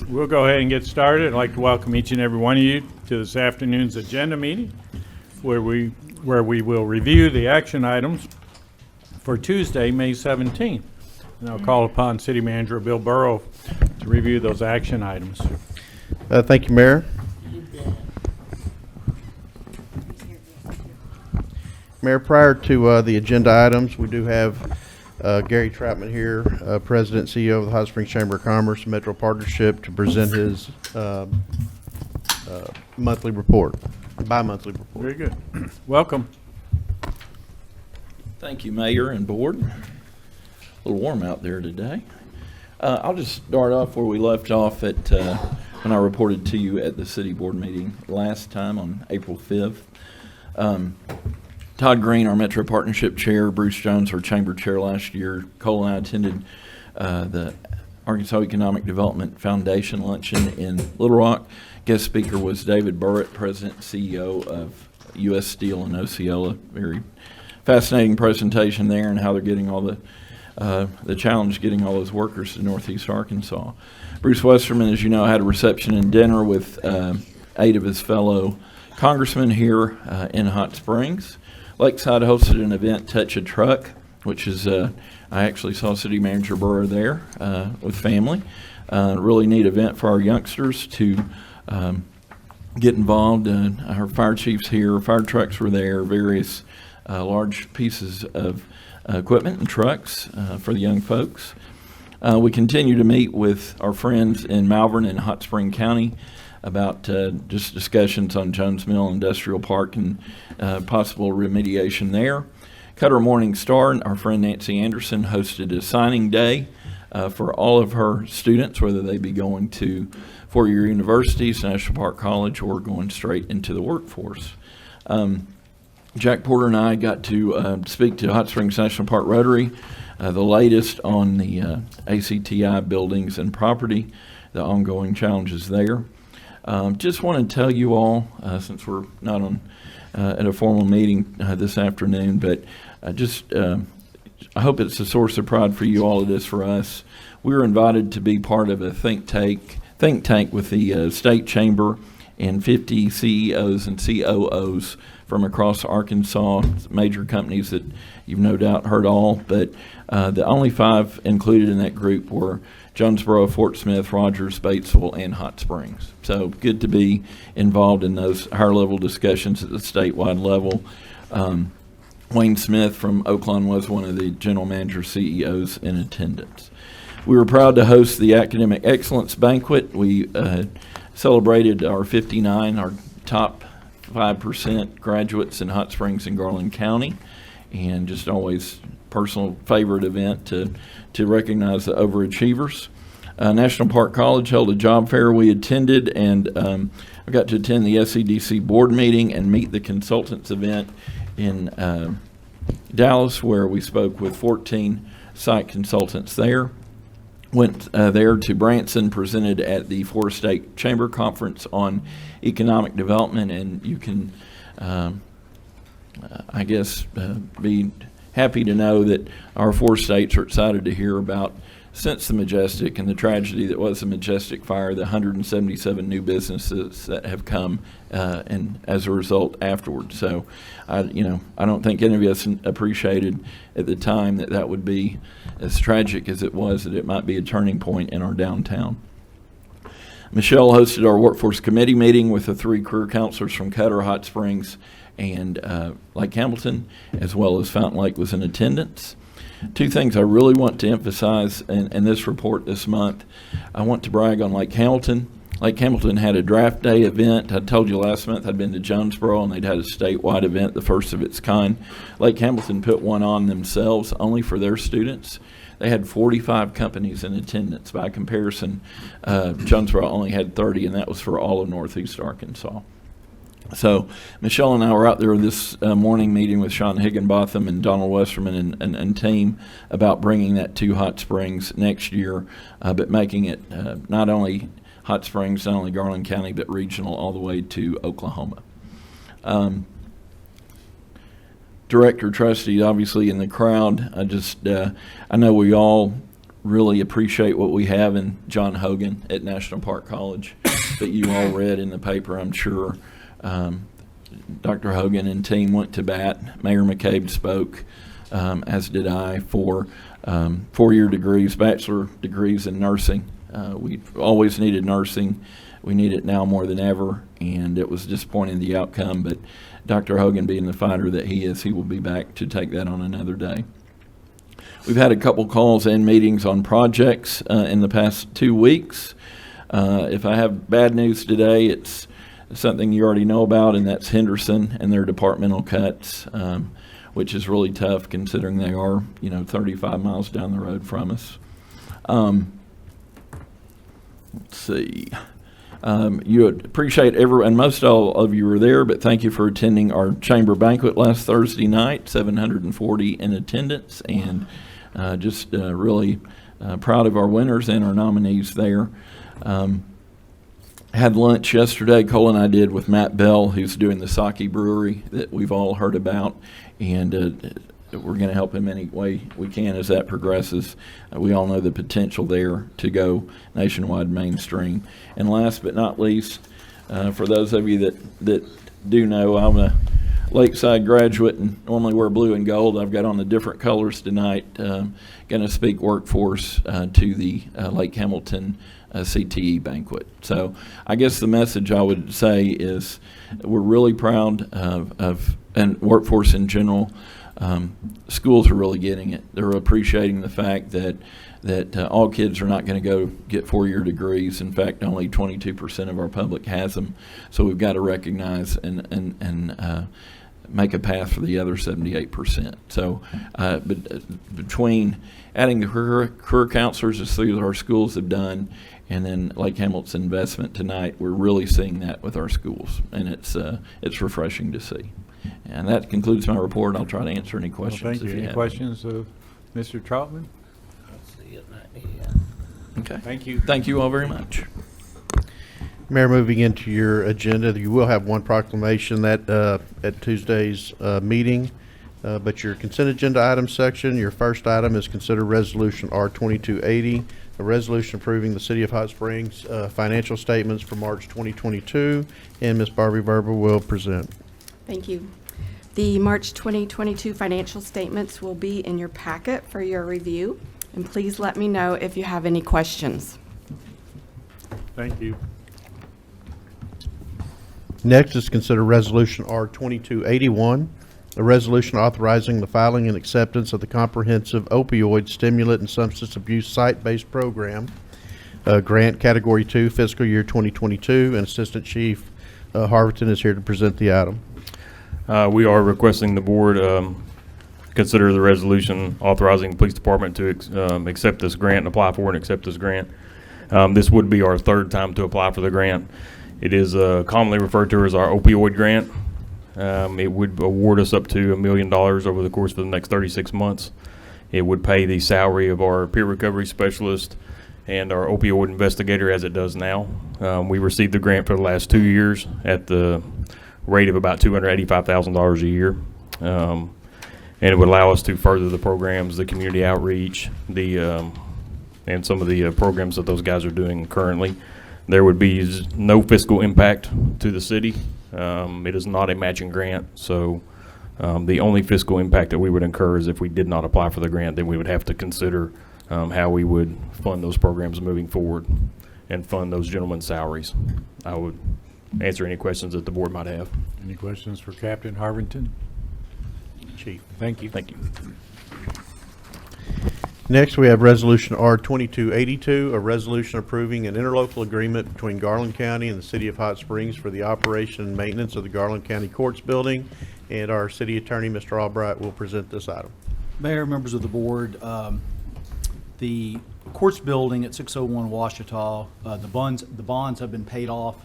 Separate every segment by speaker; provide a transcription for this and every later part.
Speaker 1: We'll go ahead and get started. I'd like to welcome each and every one of you to this afternoon's agenda meeting, where we will review the action items for Tuesday, May 17th. And I'll call upon City Manager Bill Burrow to review those action items.
Speaker 2: Thank you, Mayor. Mayor, prior to the agenda items, we do have Gary Troutman here, President and CEO of the Hot Springs Chamber of Commerce Metro Partnership, to present his monthly report, bi-monthly report.
Speaker 1: Very good. Welcome.
Speaker 3: Thank you, Mayor and Board. A little warm out there today. I'll just start off where we left off at when I reported to you at the City Board meeting last time on April 5th. Todd Green, our Metro Partnership Chair, Bruce Jones, our Chamber Chair last year, Cole and I attended the Arkansas Economic Development Foundation luncheon in Little Rock. Guest speaker was David Burritt, President and CEO of U.S. Steel and Osceola. Very fascinating presentation there and how they're getting all the challenge getting all those workers to Northeast Arkansas. Bruce Westerman, as you know, had a reception and dinner with 8 of his fellow congressmen here in Hot Springs. Lakeside hosted an event, Touch a Truck, which is, I actually saw City Manager Burr there with family. Really neat event for our youngsters to get involved. Our fire chiefs here, fire trucks were there, various large pieces of equipment and trucks for the young folks. We continue to meet with our friends in Malvern and Hot Spring County about just discussions on Jones Mill Industrial Park and possible remediation there. Cutter Morning Star, our friend Nancy Anderson, hosted a signing day for all of her students, whether they be going to four-year universities, National Park College, or going straight into the workforce. Jack Porter and I got to speak to Hot Springs National Park Rotary, the latest on the ACTI buildings and property, the ongoing challenges there. Just want to tell you all, since we're not on at a formal meeting this afternoon, but I hope it's a source of pride for you all. It is for us. We were invited to be part of a think tank with the State Chamber and 50 CEOs and COOs from across Arkansas, major companies that you've no doubt heard all, but the only 5 included in that group were Jonesboro, Fort Smith, Rogers, Batesville, and Hot Springs. So good to be involved in those higher-level discussions at the statewide level. Wayne Smith from Oakland was one of the general manager CEOs in attendance. We were proud to host the Academic Excellence Banquet. We celebrated our 59, our top 5% graduates in Hot Springs and Garland County, and just always personal favorite event to recognize the overachievers. National Park College held a job fair we attended, and I got to attend the SEDC board meeting and meet the consultants event in Dallas, where we spoke with 14 site consultants there. Went there to Branson, presented at the four-state chamber conference on economic development, and you can, I guess, be happy to know that our 4 states are excited to hear about, since the Majestic and the tragedy that was the Majestic fire, the 177 new businesses that have come and as a result afterwards. So, I don't think any of us appreciated at the time that would be as tragic as it was, that it might be a turning point in our downtown. Michelle hosted our workforce committee meeting with the 3 career counselors from Cutter, Hot Springs, and Lake Hamilton, as well as Fountain Lake was in attendance. 2 things I really want to emphasize in this report this month. I want to brag on Lake Hamilton. Lake Hamilton had a draft day event. I told you last month I'd been to Jonesboro and they'd had a statewide event, the first of its kind. Lake Hamilton put one on themselves only for their students. They had 45 companies in attendance. By comparison, Jonesboro only had 30, and that was for all of Northeast Arkansas. So Michelle and I were out there this morning meeting with Sean Higginbotham and Donald Westerman and team about bringing that to Hot Springs next year, but making it not only Hot Springs, not only Garland County, but regional all the way to Oklahoma. Director Trustee, obviously in the crowd, I know we all really appreciate what we have in John Hogan at National Park College that you all read in the paper, I'm sure. Dr. Hogan and team went to bat. Mayor McCabe spoke, as did I, for 4-year degrees, bachelor degrees in nursing. We've always needed nursing. We need it now more than ever, and it was disappointing the outcome, but Dr. Hogan, being the fighter that he is, he will be back to take that on another day. We've had a couple calls and meetings on projects in the past 2 weeks. If I have bad news today, it's something you already know about, and that's Henderson and their departmental cuts, which is really tough considering they are, 35 miles down the road from us. Let's see. You would appreciate everyone, and most all of you were there, but thank you for attending our chamber banquet last Thursday night, 740 in attendance, and just really proud of our winners and our nominees there. Had lunch yesterday, Cole and I did, with Matt Bell, who's doing the sake brewery that we've all heard about, and we're going to help him any way we can as that progresses. We all know the potential there to go nationwide mainstream. And last but not least, for those of you that do know, I'm a Lakeside graduate and normally wear blue and gold. I've got on the different colors tonight. Going to speak workforce to the Lake Hamilton CTE banquet. So I guess the message I would say is we're really proud of and workforce in general. Schools are really getting it. They're appreciating the fact that all kids are not going to go get 4-year degrees. In fact, only 22% of our public has them. So we've got to recognize and make a path for the other 78%. So but between adding the career counselors, as few of our schools have done, and then Lake Hamilton's investment tonight, we're really seeing that with our schools, and it's refreshing to see. And that concludes my report. I'll try to answer any questions.
Speaker 1: Well, thank you.
Speaker 3: If you
Speaker 1: Any
Speaker 3: have
Speaker 1: questions of Mr. Troutman?
Speaker 3: Okay.
Speaker 1: Thank you.
Speaker 3: Thank you all very much.
Speaker 2: Mayor, moving into your agenda, you will have one proclamation that at Tuesday's meeting, but your consent agenda item section, your first item is consider resolution R2280, a resolution approving the City of Hot Springs financial statements for March 2022, and Ms. Barbie Verba will present.
Speaker 4: Thank you. The March 2022 financial statements will be in your packet for your review, and please let me know if you have any questions.
Speaker 1: Thank you.
Speaker 2: Next is consider resolution R2281, a resolution authorizing the filing and acceptance of the comprehensive opioid stimulant and substance abuse site-based program grant category 2 fiscal year 2022, and Assistant Chief Hrvatin is here to present the item.
Speaker 5: We are requesting the board consider the resolution authorizing the police department to accept this grant and apply for and accept this grant. This would be our third time to apply for the grant. It is commonly referred to as our opioid grant. It would award us up to $1 million over the course of the next 36 months. It would pay the salary of our peer recovery specialist and our opioid investigator as it does now. We received the grant for the last 2 years at the rate of about $285,000 a year. And it would allow us to further the programs, the community outreach, and some of the programs that those guys are doing currently. There would be no fiscal impact to the city. It is not a matching grant, so the only fiscal impact that we would incur is if we did not apply for the grant, then we would have to consider how we would fund those programs moving forward and fund those gentlemen's salaries. I would answer any questions that the board might have.
Speaker 1: Any questions for Captain Harvington?
Speaker 2: Chief.
Speaker 1: Thank you.
Speaker 5: Thank you.
Speaker 2: Next, we have resolution R2282, a resolution approving an interlocal agreement between Garland County and the City of Hot Springs for the operation and maintenance of the Garland County Courts building, and our city attorney, Mr. Albright, will present this item.
Speaker 6: Mayor, members of the board, the courts building at 601 Ouachita, the bonds have been paid off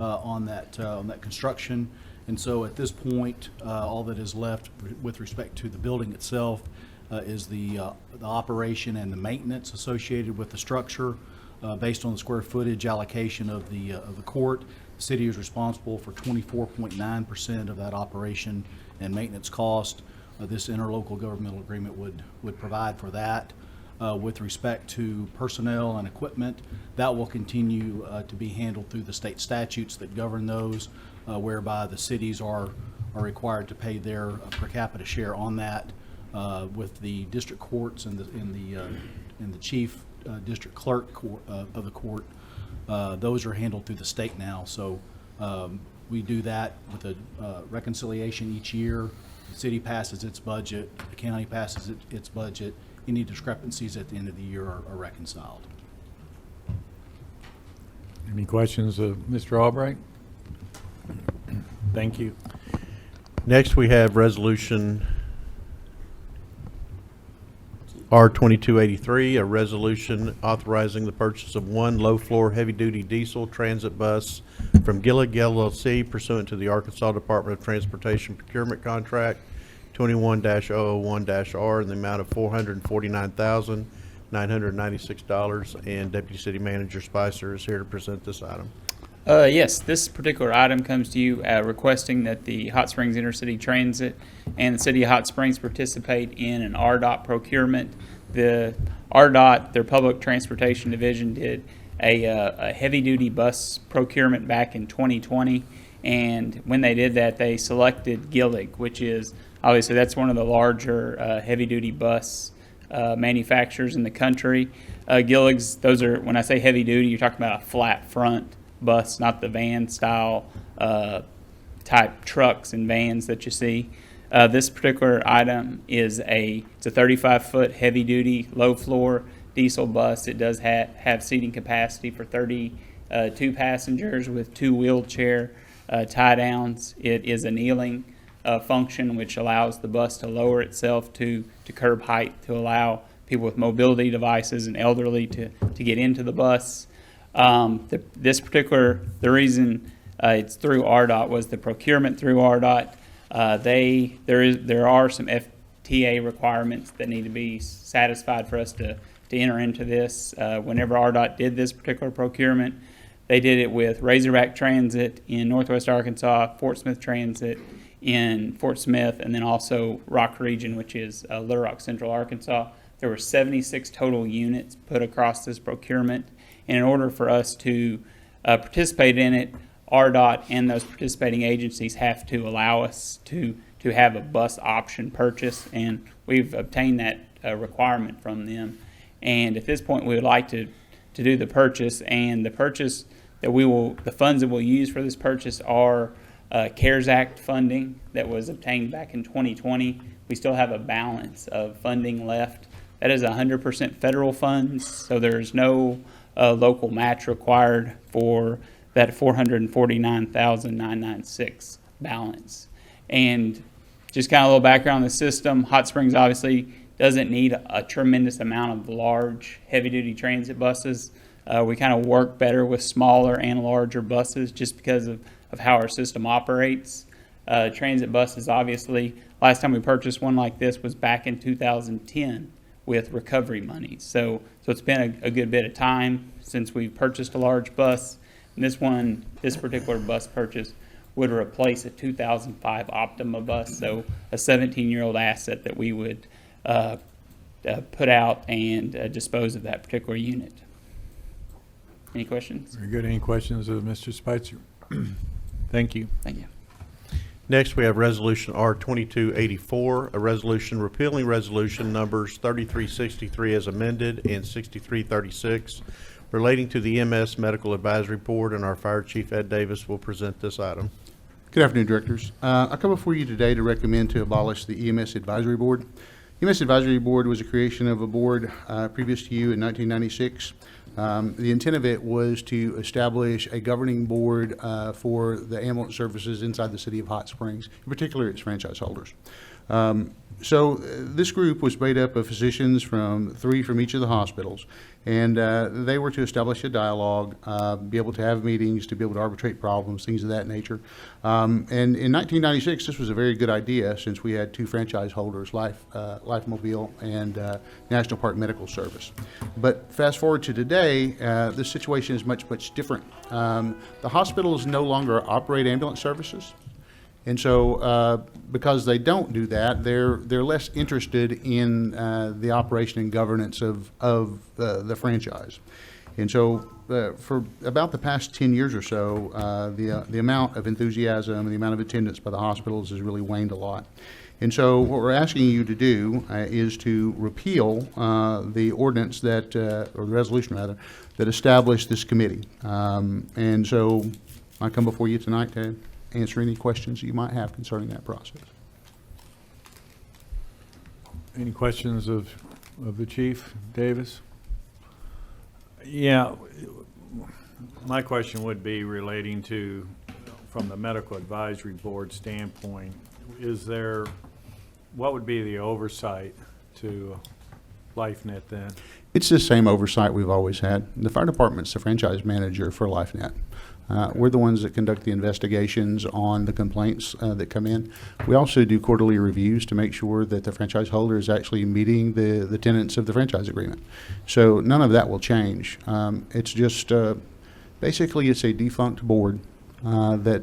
Speaker 6: on that construction, and so at this point, all that is left with respect to the building itself is the operation and the maintenance associated with the structure. Based on the square footage allocation of the court, the city is responsible for 24.9% of that operation and maintenance cost. This interlocal governmental agreement would provide for that. with respect to personnel and equipment. That will continue to be handled through the state statutes that govern those, whereby the cities are required to pay their per capita share on that, with the district courts and the chief district clerk of the court. Those are handled through the state now. So we do that with a reconciliation each year. The city passes its budget, the county passes its budget. Any discrepancies at the end of the year are reconciled.
Speaker 1: Any questions of Mr. Albright? Thank you.
Speaker 2: Next, we have Resolution R-2283, a resolution authorizing the purchase of one low-floor heavy-duty diesel transit bus from Gillig LLC pursuant to the Arkansas Department of Transportation Procurement Contract 21-001-R in the amount of $449,996, and Deputy City Manager Spicer is here to present this item.
Speaker 7: Yes, this particular item comes to you requesting that the Hot Springs Intercity Transit and the City of Hot Springs participate in an RDOT procurement. The RDOT, their Public Transportation Division, did a heavy-duty bus procurement back in 2020, and when they did that, they selected Gillig, which is, obviously, that's one of the larger heavy-duty bus manufacturers in the country. Gillig's, those are, when I say heavy-duty, you're talking about a flat front bus, not the van style type trucks and vans that you see. This particular item is it's a 35-foot heavy-duty, low-floor diesel bus. It does have seating capacity for 32 passengers with 2 wheelchair tie-downs. It is a kneeling function, which allows the bus to lower itself to curb height to allow people with mobility devices and elderly to get into the bus. The reason it's through RDOT was the procurement through RDOT. There are some FTA requirements that need to be satisfied for us to enter into this. Whenever RDOT did this particular procurement, they did it with Razorback Transit in Northwest Arkansas, Fort Smith Transit in Fort Smith, and then also Rock Region, which is Little Rock, Central Arkansas. There were 76 total units put across this procurement. And in order for us to participate in it, RDOT and those participating agencies have to allow us to have a bus option purchase, and we've obtained that requirement from them. And at this point, we would like to do the purchase, and the purchase that the funds that we'll use for this purchase are CARES Act funding that was obtained back in 2020. We still have a balance of funding left. That is 100% federal funds, so there's no local match required for that $449,996 balance. And just kind of a little background on the system, Hot Springs obviously doesn't need a tremendous amount of large heavy-duty transit buses. We kind of work better with smaller and larger buses just because of how our system operates. Transit buses, obviously, last time we purchased one like this was back in 2010 with recovery money. So it's been a good bit of time since we've purchased a large bus. And this particular bus purchase would replace a 2005 Optima bus, so a 17-year-old asset that we would put out and dispose of that particular unit. Any questions?
Speaker 1: Very good. Any questions of Mr. Spicer? Thank you.
Speaker 7: Thank you.
Speaker 2: Next, we have Resolution R-2284, a resolution repealing resolution numbers 3363 as amended and 6336 relating to the EMS Medical Advisory Board, and our Fire Chief Ed Davis will present this item.
Speaker 8: Good afternoon, Directors. I come before you today to recommend to abolish the EMS Advisory Board. EMS Advisory Board was a creation of a board previous to you in 1996. The intent of it was to establish a governing board for the ambulance services inside the city of Hot Springs, in particular its franchise holders. So this group was made up of physicians three from each of the hospitals, and they were to establish a dialogue, be able to have meetings, to be able to arbitrate problems, things of that nature. And in 1996, this was a very good idea since we had two franchise holders, Life Mobile and National Park Medical Service. But fast forward to today, the situation is much, much different. The hospitals no longer operate ambulance services. And so, because they don't do that, they're less interested in the operation and governance of the franchise. And so, for about the past 10 years or so, the amount of enthusiasm and the amount of attendance by the hospitals has really waned a lot. And so, what we're asking you to do is to repeal the ordinance that, or the resolution rather, that established this committee. And so, I come before you tonight to answer any questions that you might have concerning that process.
Speaker 1: Any questions of the chief, Davis? Yeah, my question would be relating to, from the medical advisory board standpoint, what would be the oversight to LifeNet then?
Speaker 8: It's the same oversight we've always had. The fire department's the franchise manager for LifeNet. We're the ones that conduct the investigations on the complaints that come in. We also do quarterly reviews to make sure that the franchise holder is actually meeting the tenets of the franchise agreement. So none of that will change. It's just basically it's a defunct board that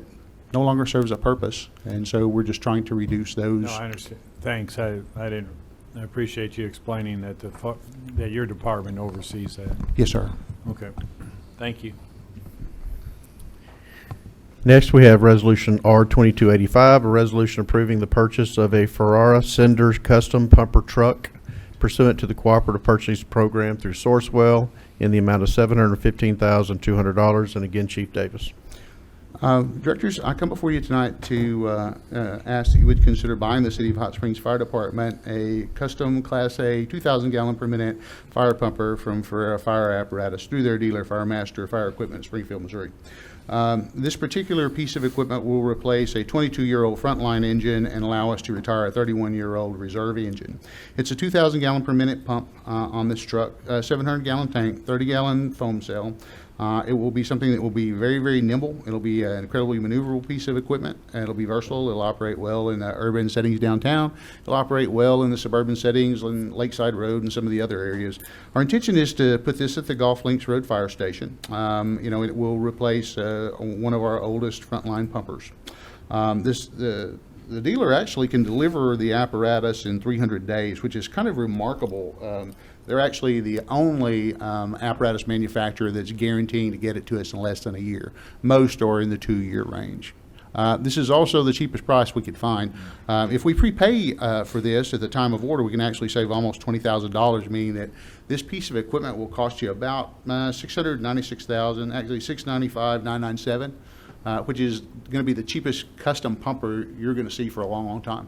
Speaker 8: no longer serves a purpose, and so we're just trying to reduce those.
Speaker 1: No, I understand. Thanks. I appreciate you explaining that that your department oversees that.
Speaker 8: Yes, sir.
Speaker 1: Okay. Thank you.
Speaker 2: Next, we have Resolution R-2285, a resolution approving the purchase of a Ferrara Cinder custom pumper truck pursuant to the Cooperative Purchasing Program through Sourcewell in the amount of $715,200. And again, Chief Davis.
Speaker 8: Directors, I come before you tonight to ask that you would consider buying the City of Hot Springs Fire Department a custom Class A 2,000 gallon per minute fire pumper from Ferrara Fire Apparatus through their dealer, Firemaster Fire Equipment, Springfield, Missouri. This particular piece of equipment will replace a 22-year-old frontline engine and allow us to retire a 31-year-old reserve engine. It's a 2,000 gallon per minute pump on this truck, 700 gallon tank, 30 gallon foam cell. It will be something that will be very, very nimble. It'll be an incredibly maneuverable piece of equipment. It'll be versatile. It'll operate well in urban settings downtown. It'll operate well in the suburban settings on Lakeside Road and some of the other areas. Our intention is to put this at the Golf Links Road Fire Station. It will replace one of our oldest frontline pumpers. The dealer actually can deliver the apparatus in 300 days, which is kind of remarkable. They're actually the only apparatus manufacturer that's guaranteeing to get it to us in less than a year. Most are in the 2-year range. This is also the cheapest price we could find. If we prepay for this at the time of order, we can actually save almost $20,000, meaning that this piece of equipment will cost you about $696,000, actually $695,997. Which is going to be the cheapest custom pumper you're going to see for a long, long time.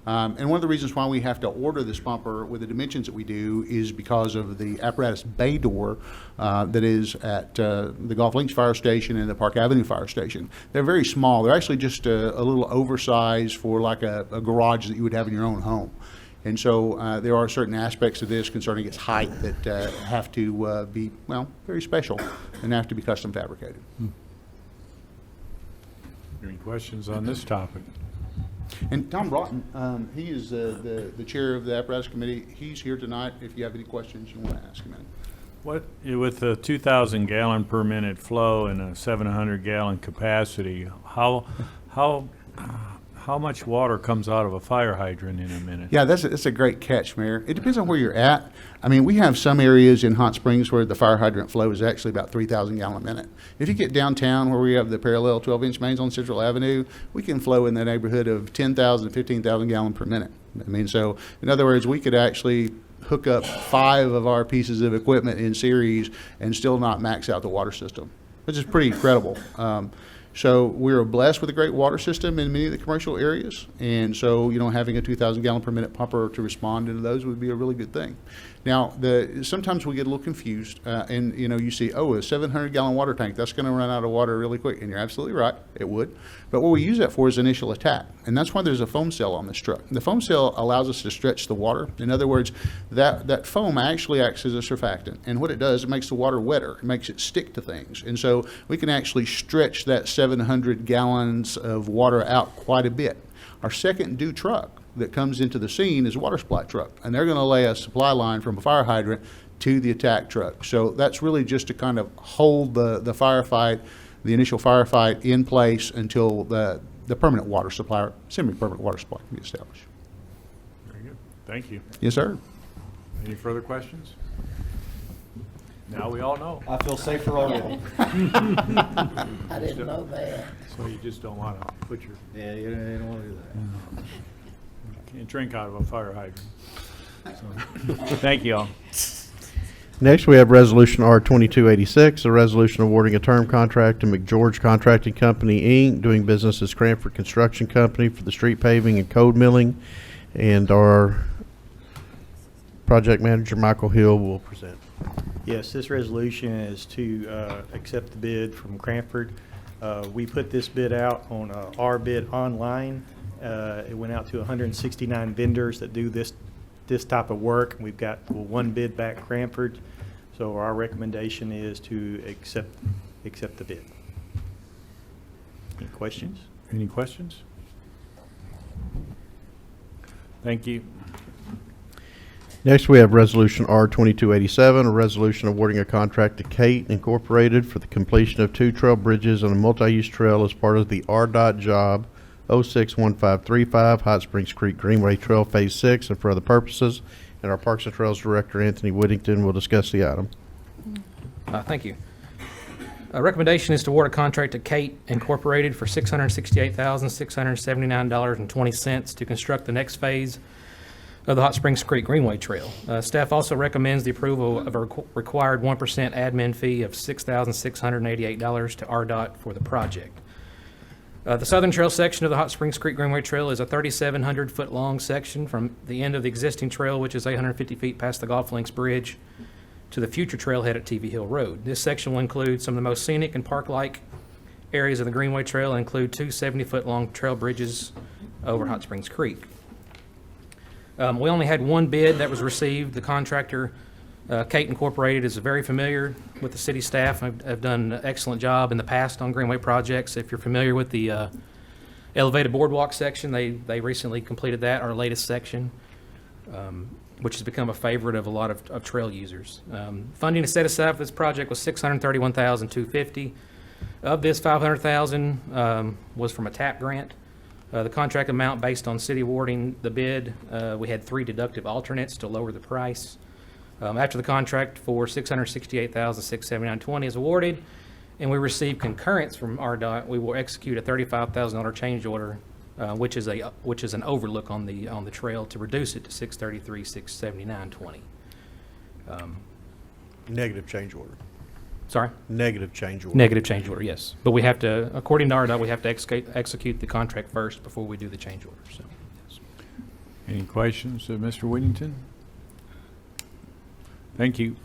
Speaker 8: And one of the reasons why we have to order this pumper with the dimensions that we do is because of the apparatus bay door that is at the Golf Links Fire Station and the Park Avenue Fire Station. They're very small. They're actually just a little oversized for like a garage that you would have in your own home. And so there are certain aspects of this concerning its height that have to be, very special and have to be custom fabricated.
Speaker 1: Any questions on this topic?
Speaker 8: And Tom Broughton, he is the chair of the apparatus committee. He's here tonight if you have any questions you want to ask him.
Speaker 1: What, with a 2,000 gallon per minute flow and a 700 gallon capacity, how much water comes out of a fire hydrant in a minute?
Speaker 8: Yeah, that's a great catch, Mayor. It depends on where you're at. I mean, we have some areas in Hot Springs where the fire hydrant flow is actually about 3,000 gallon a minute. If you get downtown where we have the parallel 12-inch mains on Central Avenue, we can flow in the neighborhood of 10,000 to 15,000 gallon per minute. I mean, so in other words, we could actually hook up 5 of our pieces of equipment in series and still not max out the water system, which is pretty incredible. So we're blessed with a great water system in many of the commercial areas, and so having a 2,000 gallon per minute pumper to respond into those would be a really good thing. Now, sometimes we get a little confused, and you see, a 700 gallon water tank, that's going to run out of water really quick, and you're absolutely right, it would. But what we use that for is initial attack, and that's why there's a foam cell on this truck. The foam cell allows us to stretch the water. In other words, that foam actually acts as a surfactant, and what it does, it makes the water wetter. It makes it stick to things, and so we can actually stretch that 700 gallons of water out quite a bit. Our second due truck that comes into the scene is a water supply truck, and they're going to lay a supply line from a fire hydrant to the attack truck. So that's really just to kind of hold the firefight, the initial firefight in place until the permanent water supply, semi-permanent water supply can be established.
Speaker 1: Very good. Thank you.
Speaker 8: Yes, sir.
Speaker 1: Any further questions? Now we all know.
Speaker 6: I feel safer already.
Speaker 9: I didn't know that.
Speaker 1: So you just don't want to put your,
Speaker 6: Yeah, you don't want to do that.
Speaker 1: can't drink out of a fire hydrant. So, thank you all.
Speaker 2: Next, we have Resolution R-2286, a resolution awarding a term contract to McGeorge Contracting Company, Inc., doing business as Cranford Construction Company for the street paving and code milling. And our project manager, Michael Hill, will present.
Speaker 10: Yes, this resolution is to accept the bid from Cranford. We put this bid out on our bid online. It went out to 169 vendors that do this type of work. We've got one bid back, Cranford. So our recommendation is to accept the bid. Any questions?
Speaker 1: Any questions? Thank you.
Speaker 2: Next, we have Resolution R-2287, a resolution awarding a contract to Kate Incorporated for the completion of 2 trail bridges on a multi-use trail as part of the RDOT job 061535 Hot Springs Creek Greenway Trail Phase 6 and for other purposes. And our Parks and Trails Director, Anthony Whittington, will discuss the item.
Speaker 11: Thank you. Recommendation is to award a contract to Kate Incorporated for $668,679.20 to construct the next phase of the Hot Springs Creek Greenway Trail. Staff also recommends the approval of a required 1% admin fee of $6,688 to RDOT for the project. The southern trail section of the Hot Springs Creek Greenway Trail is a 3,700-foot-long section from the end of the existing trail, which is 850 feet past the Golf Links Bridge, to the future trailhead at TV Hill Road. This section will include some of the most scenic and park-like areas of the Greenway Trail and include 2 70-foot-long trail bridges over Hot Springs Creek. We only had one bid that was received. The contractor, Kate Incorporated, is very familiar with the city staff. Have done an excellent job in the past on Greenway projects. If you're familiar with the elevated boardwalk section, they recently completed that, our latest section, which has become a favorite of a lot of trail users. Funding set aside for this project was $631,250. Of this, $500,000 was from a TAP grant. The contract amount based on city awarding the bid, we had 3 deductive alternates to lower the price. After the contract for $668,679.20 is awarded, and we receive concurrence from RDOT, we will execute a $35,000 change order, which is an overlook on the trail to reduce it to $633,679.20.
Speaker 2: Negative change order.
Speaker 11: Sorry?
Speaker 2: Negative change order.
Speaker 11: Negative change order, yes. But we have to, according to RDOT, we have to execute the contract first before we do the change order, so. Yes.
Speaker 1: Any questions of Mr. Whittington? Thank you.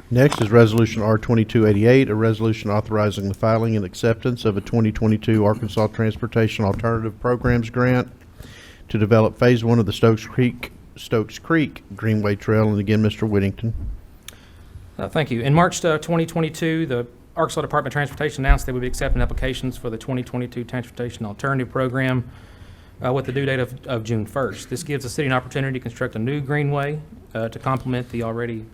Speaker 2: Next is Resolution R-2288, a resolution authorizing the filing and acceptance of a 2022 Arkansas Transportation Alternative Programs grant to develop Phase 1 of the Stokes Creek Greenway Trail. And again, Mr. Whittington.
Speaker 11: Thank you. In March 2022, the Arkansas Department of Transportation announced they would be accepting applications for the 2022 Transportation Alternative Program with the due date of June 1st. This gives the city an opportunity to construct a new greenway to complement the already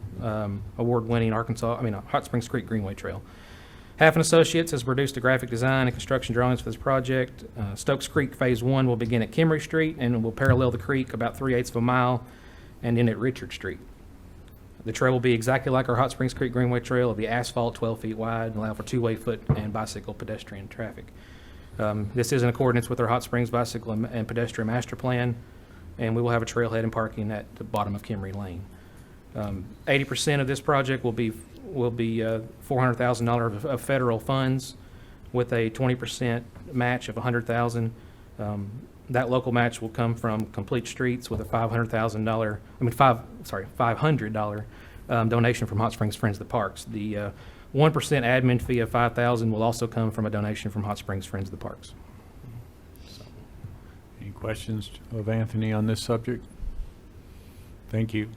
Speaker 11: award-winning Hot Springs Creek Greenway Trail. Half Associates has produced a graphic design and construction drawings for this project. Stokes Creek Phase 1 will begin at Kimmery Street and will parallel the creek about 3/8 of a mile and end at Richard Street. The trail will be exactly like our Hot Springs Creek Greenway Trail. It'll be asphalt, 12 feet wide, and allow for 2-way foot and bicycle pedestrian traffic. This is in accordance with our Hot Springs Bicycle and Pedestrian Master Plan, and we will have a trailhead and parking at the bottom of Kimmery Lane. 80% of this project will be $400,000 of federal funds, with a 20% match of $100,000. That local match will come from Complete Streets with a $500 donation from Hot Springs Friends of the Parks. The 1% admin fee of $5,000 will also come from a donation from Hot Springs Friends of the Parks.
Speaker 1: Any questions of Anthony on this subject? Thank you.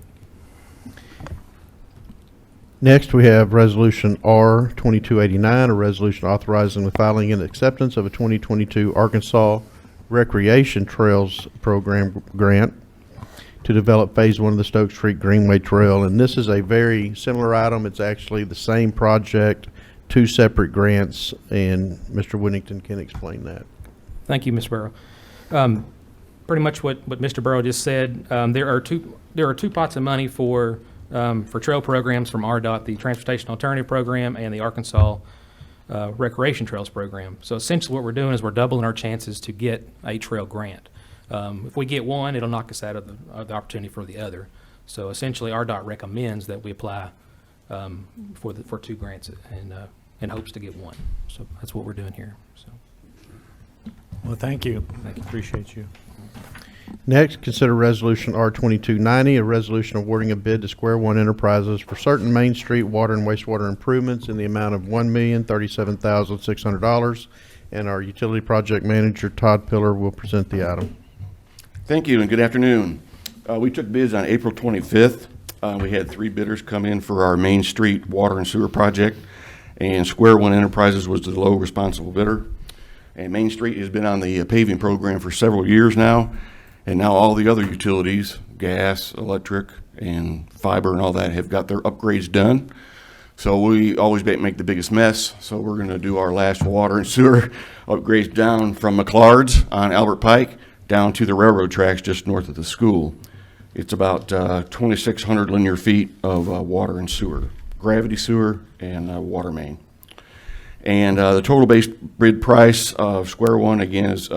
Speaker 2: Next, we have Resolution R-2289, a resolution authorizing the filing and acceptance of a 2022 Arkansas Recreation Trails Program grant to develop Phase 1 of the Stokes Creek Greenway Trail. And this is a very similar item. It's actually the same project, 2 separate grants, and Mr. Whittington can explain that.
Speaker 11: Thank you, Ms. Burrow. Pretty much what Mr. Burrow just said. There are two pots of money for trail programs from RDOT, the Transportation Alternative Program and the Arkansas Recreation Trails Program. So essentially what we're doing is we're doubling our chances to get a trail grant. If we get one, it'll knock us out of the opportunity for the other. So essentially RDOT recommends that we apply for two grants and in hopes to get one. So that's what we're doing here. So.
Speaker 1: Well, thank you. Appreciate you.
Speaker 2: Next, consider Resolution R2290, a resolution awarding a bid to Square One Enterprises for certain Main Street water and wastewater improvements in the amount of $1,037,600. And our utility project manager, Todd Pillar, will present the item.
Speaker 12: Thank you and good afternoon. We took bids on April 25th. We had 3 bidders come in for our Main Street water and sewer project, and Square One Enterprises was the low responsible bidder. And Main Street has been on the paving program for several years now, and now all the other utilities, gas, electric, and fiber and all that have got their upgrades done. So we always make the biggest mess, so we're going to do our last water and sewer upgrades down from McClard's on Albert Pike down to the railroad tracks just north of the school. It's about 2,600 linear feet of water and sewer, gravity sewer and water main. And the total base bid price of Square One, again, as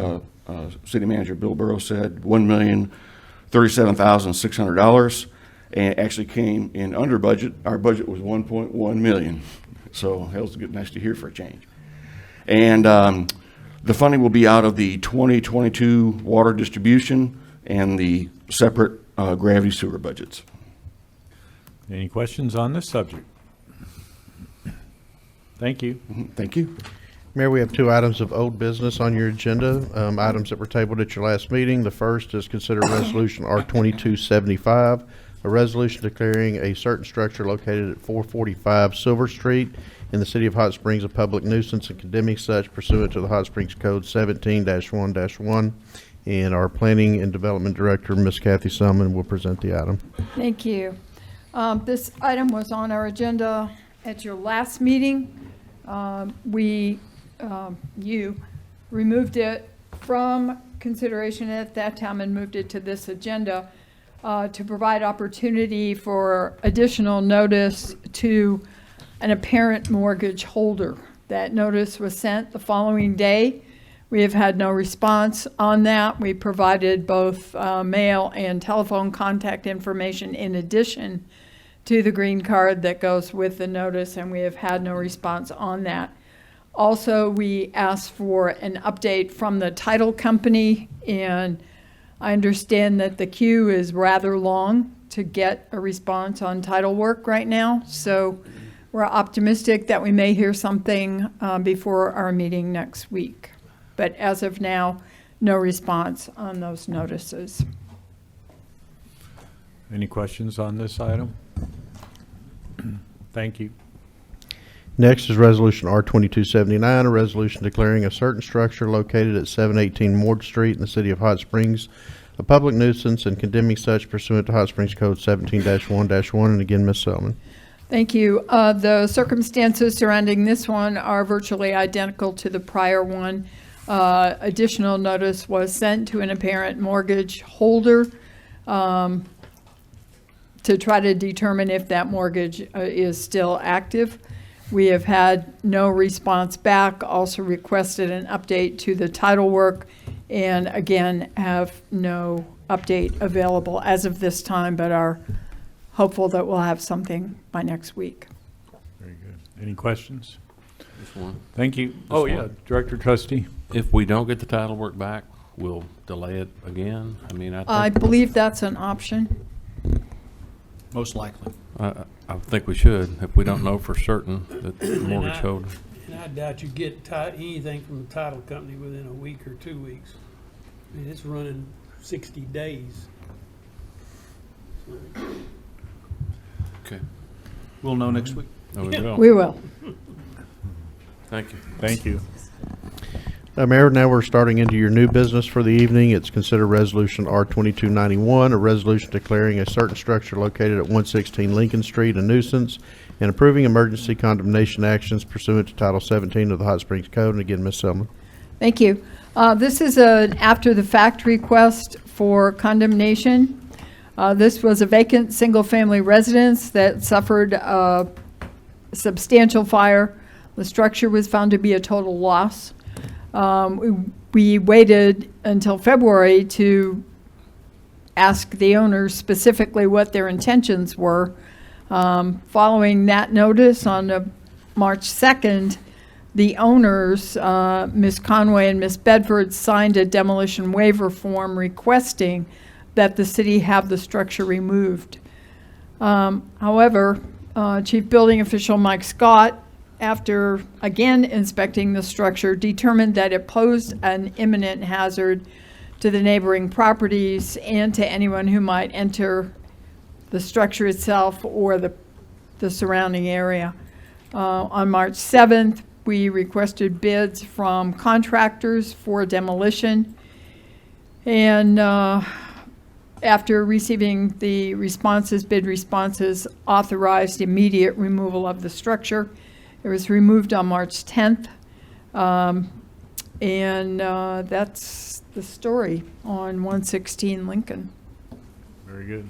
Speaker 12: City Manager Bill Burrow said, $1,037,600, and actually came in under budget. Our budget was $1.1 million, so that was good, nice to hear for a change. And the funding will be out of the 2022 water distribution and the separate gravity sewer budgets.
Speaker 1: Any questions on this subject? Thank you.
Speaker 12: Thank you.
Speaker 2: Mayor, we have 2 items of old business on your agenda, items that were tabled at your last meeting. The first is consider Resolution R2275, a resolution declaring a certain structure located at 445 Silver Street in the city of Hot Springs a public nuisance and condemning such pursuant to the Hot Springs Code 17-1-1. And our Planning and Development Director, Ms. Kathy Summon, will present the item.
Speaker 13: Thank you. This item was on our agenda at your last meeting. You removed it from consideration at that time and moved it to this agenda to provide opportunity for additional notice to an apparent mortgage holder. That notice was sent the following day. We have had no response on that. We provided both mail and telephone contact information in addition to the green card that goes with the notice, and we have had no response on that. Also, we asked for an update from the title company, and I understand that the queue is rather long to get a response on title work right now. So we're optimistic that we may hear something before our meeting next week. But as of now, no response on those notices.
Speaker 1: Any questions on this item? Thank you.
Speaker 2: Next is Resolution R2279, a resolution declaring a certain structure located at 718 Mord Street in the city of Hot Springs a public nuisance and condemning such pursuant to Hot Springs Code 17-1-1. And again, Ms. Selman.
Speaker 13: Thank you. The circumstances surrounding this one are virtually identical to the prior one. Additional notice was sent to an apparent mortgage holder to try to determine if that mortgage is still active. We have had no response back, also requested an update to the title work, and again, have no update available as of this time, but are hopeful that we'll have something by next week.
Speaker 1: Very good. Any questions?
Speaker 14: Just one.
Speaker 1: Thank you.
Speaker 14: Just
Speaker 1: Oh, yeah,
Speaker 14: one.
Speaker 1: Director Trustee.
Speaker 14: If we don't get the title work back, we'll delay it again. I mean,
Speaker 13: I believe that's an option.
Speaker 6: Most likely.
Speaker 14: I think we should, if we don't know for certain that the mortgage holder.
Speaker 15: And I doubt you get anything from the title company within a week or 2 weeks. I mean, it's running 60 days.
Speaker 14: Okay.
Speaker 6: We'll know next week.
Speaker 14: No, we will.
Speaker 13: We will.
Speaker 14: Thank you.
Speaker 1: Thank you.
Speaker 2: Mayor, now we're starting into your new business for the evening. It's considered Resolution R2291, a resolution declaring a certain structure located at 116 Lincoln Street a nuisance and approving emergency condemnation actions pursuant to Title 17 of the Hot Springs Code. And again, Ms. Selman.
Speaker 13: Thank you. This is an after-the-fact request for condemnation. This was a vacant single-family residence that suffered a substantial fire. The structure was found to be a total loss. We waited until February to ask the owners specifically what their intentions were. Following that notice on March 2nd, the owners, Ms. Conway and Ms. Bedford, signed a demolition waiver form requesting that the city have the structure removed. However, Chief Building Official Mike Scott, after again inspecting the structure, determined that it posed an imminent hazard to the neighboring properties and to anyone who might enter the structure itself or the surrounding area. On March 7th, we requested bids from contractors for demolition. And after receiving the bid responses authorized immediate removal of the structure. It was removed on March 10th. That's the story on 116 Lincoln.
Speaker 1: Very good.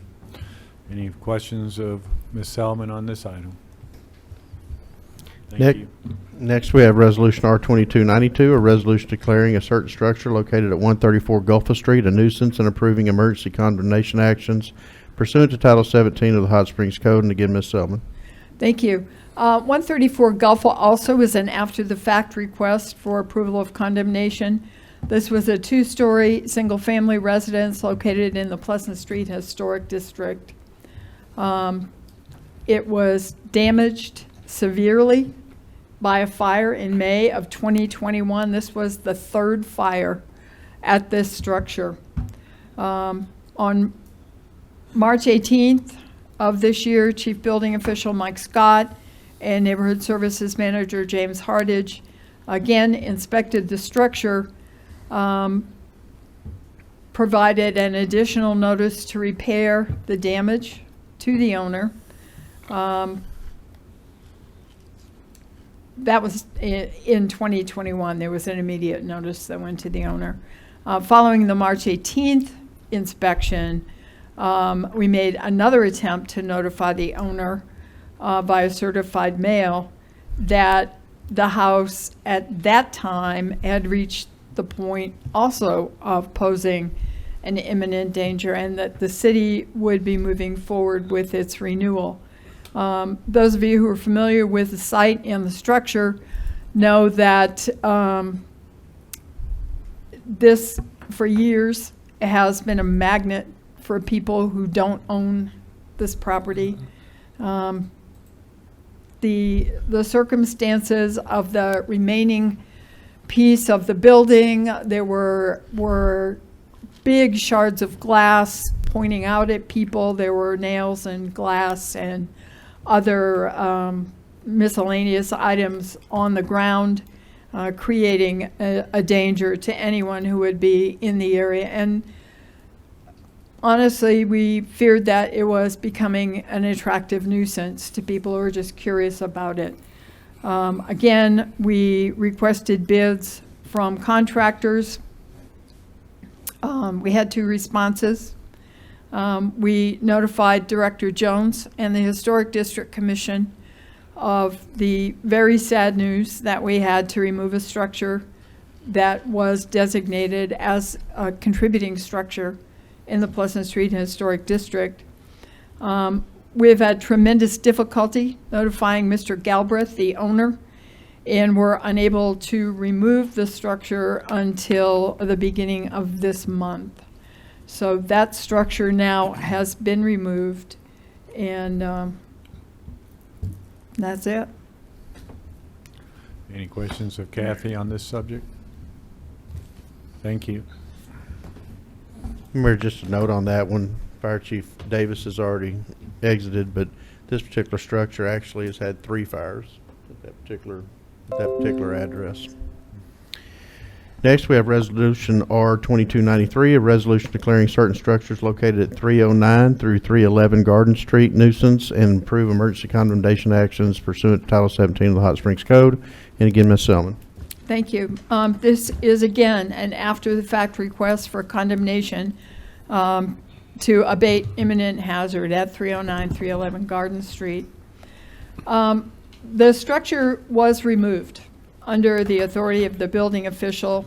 Speaker 1: Any questions of Ms. Salmon on this item? Thank you.
Speaker 2: Next, we have Resolution R2292, a resolution declaring a certain structure located at 134 Gulpha Street a nuisance and approving emergency condemnation actions pursuant to Title 17 of the Hot Springs Code. And again, Ms. Selman.
Speaker 13: Thank you. 134 Gulpha also is an after-the-fact request for approval of condemnation. This was a two-story, single-family residence located in the Pleasant Street Historic District. It was damaged severely by a fire in May of 2021. This was the third fire at this structure. On March 18th of this year, Chief Building Official Mike Scott and Neighborhood Services Manager James Hardage again inspected the structure, provided an additional notice to repair the damage to the owner. That was in 2021. There was an immediate notice that went to the owner. Following the March 18th inspection, we made another attempt to notify the owner via certified mail that the house at that time had reached the point also of posing an imminent danger and that the city would be moving forward with its renewal. Those of you who are familiar with the site and the structure know that this, for years, has been a magnet for people who don't own this property. The circumstances of the remaining piece of the building, there were big shards of glass pointing out at people. There were nails and glass and other miscellaneous items on the ground, creating a danger to anyone who would be in the area. And honestly, we feared that it was becoming an attractive nuisance to people who were just curious about it. Again, we requested bids from contractors. We had 2 responses. We notified Director Jones and the Historic District Commission of the very sad news that we had to remove a structure that was designated as a contributing structure in the Pleasant Street Historic District. We've had tremendous difficulty notifying Mr. Galbraith, the owner, and we're unable to remove the structure until the beginning of this month. So that structure now has been removed, and that's it.
Speaker 1: Any questions of Kathy on this subject? Thank you.
Speaker 2: Remember, just a note on that one, Fire Chief Davis has already exited, but this particular structure actually has had 3 fires at that particular address. Next, we have Resolution R2293, a resolution declaring certain structures located at 309 through 311 Garden Street nuisance and approve emergency condemnation actions pursuant to Title 17 of the Hot Springs Code. And again, Ms. Selman.
Speaker 13: Thank you. This is, again, an after-the-fact request for condemnation to abate imminent hazard at 309, 311 Garden Street. The structure was removed under the authority of the building official.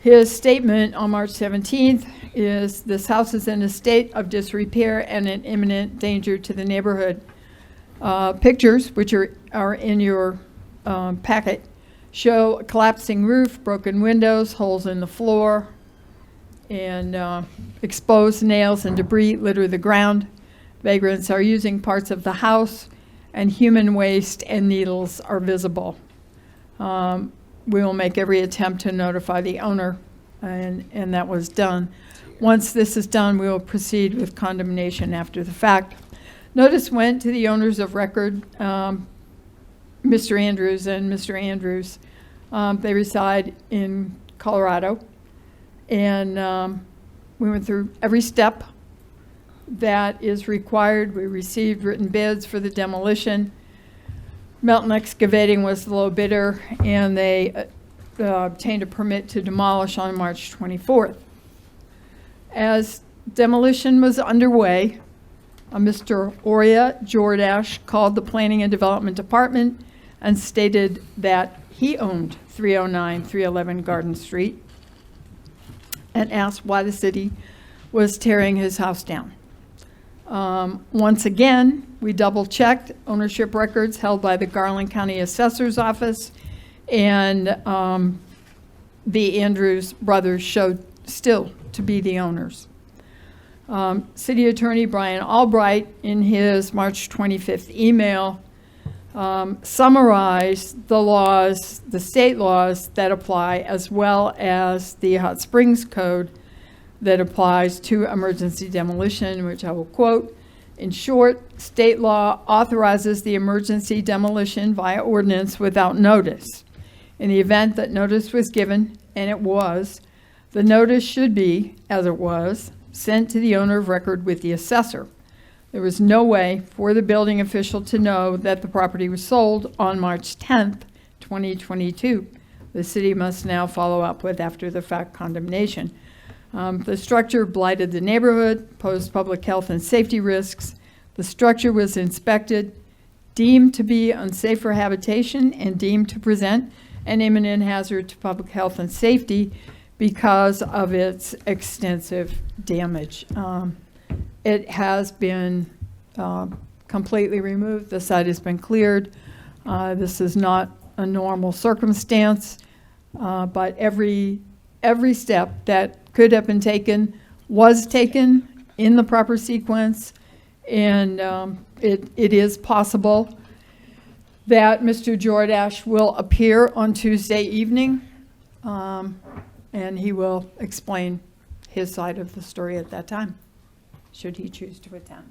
Speaker 13: His statement on March 17th is, "This house is in a state of disrepair and an imminent danger to the neighborhood." Pictures, which are in your packet, show a collapsing roof, broken windows, holes in the floor, and exposed nails and debris litter the ground. Vagrants are using parts of the house, and human waste and needles are visible. We will make every attempt to notify the owner, and that was done. Once this is done, we will proceed with condemnation after the fact. Notice went to the owners of record, Mr. Andrews and Mr. Andrews. They reside in Colorado, and we went through every step that is required. We received written bids for the demolition. Melton Excavating was the low bidder, and they obtained a permit to demolish on March 24th. As demolition was underway, Mr. Oria Jordash called the Planning and Development Department and stated that he owned 309, 311 Garden Street, and asked why the city was tearing his house down. Once again, we double-checked ownership records held by the Garland County Assessor's Office, and the Andrews brothers showed still to be the owners. City Attorney Brian Albright, in his March 25th email, summarized the laws, the state laws that apply, as well as the Hot Springs Code that applies to emergency demolition, which I will quote. In short, state law authorizes the emergency demolition via ordinance without notice. In the event that notice was given, and it was, the notice should be, as it was, sent to the owner of record with the assessor. There was no way for the building official to know that the property was sold on March 10th, 2022. The city must now follow up with after-the-fact condemnation. The structure blighted the neighborhood, posed public health and safety risks. The structure was inspected, deemed to be unsafe for habitation, and deemed to present an imminent hazard to public health and safety because of its extensive damage. It has been completely removed. The site has been cleared. This is not a normal circumstance, but every step that could have been taken was taken in the proper sequence, and it is possible that Mr. Jordash will appear on Tuesday evening, and he will explain his side of the story at that time, should he choose to attend.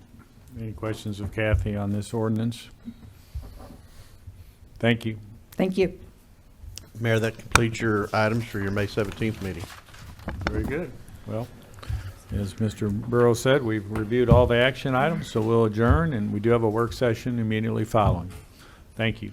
Speaker 1: Any questions of Kathy on this ordinance? Thank you.
Speaker 13: Thank you.
Speaker 2: Mayor, that completes your items for your May 17th meeting.
Speaker 1: Very good. Well, as Mr. Burrow said, we've reviewed all the action items, so we'll adjourn, and we do have a work session immediately following. Thank you.